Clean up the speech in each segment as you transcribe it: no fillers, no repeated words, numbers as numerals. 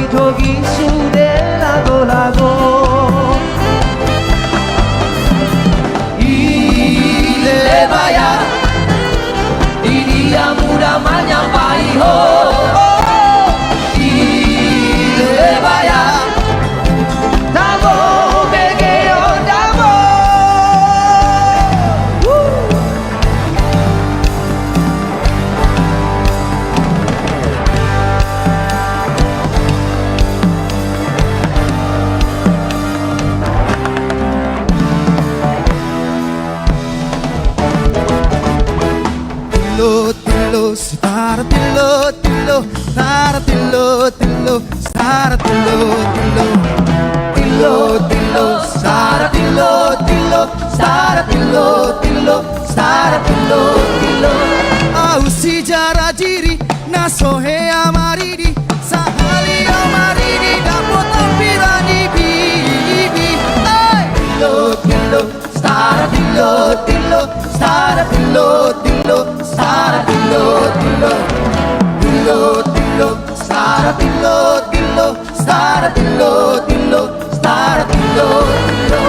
Jogi sudah lago-lago. Ile baya, dia muda menyampai ho. Ile baya, damo begeo damo. Tillo, star tillo, tillo, star tillo, tillo, star tillo, tillo, tillo, tillo, star tillo, tillo, star tillo, tillo, star tillo, tillo. Au si jara diri na sohe amaridi, sahali amaridi dapat tampirani bibi. Tillo, tillo, star tillo, tillo, star tillo, tillo, star tillo, tillo, tillo, tillo, star tillo, tillo, star tillo, tillo, star tillo, tillo.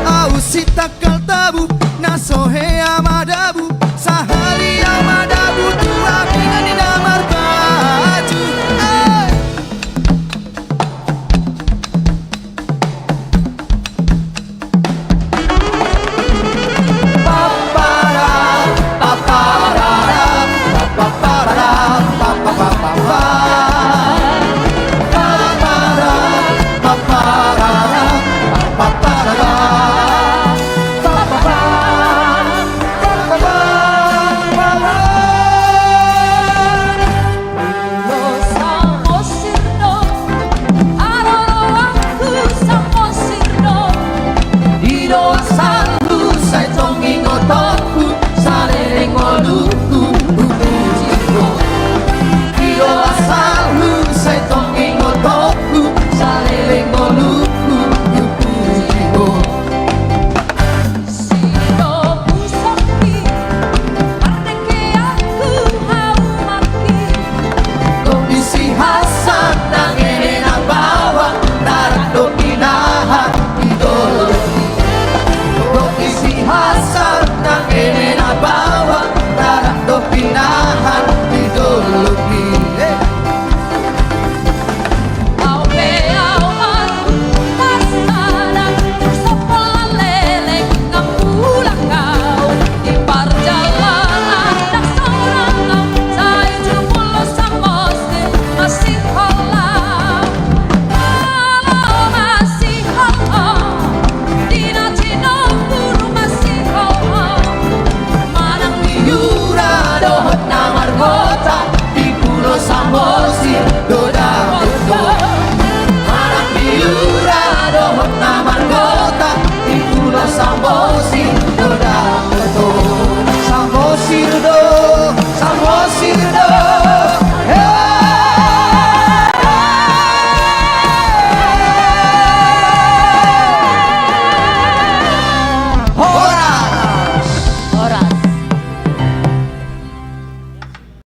Au si takal tabu na sohe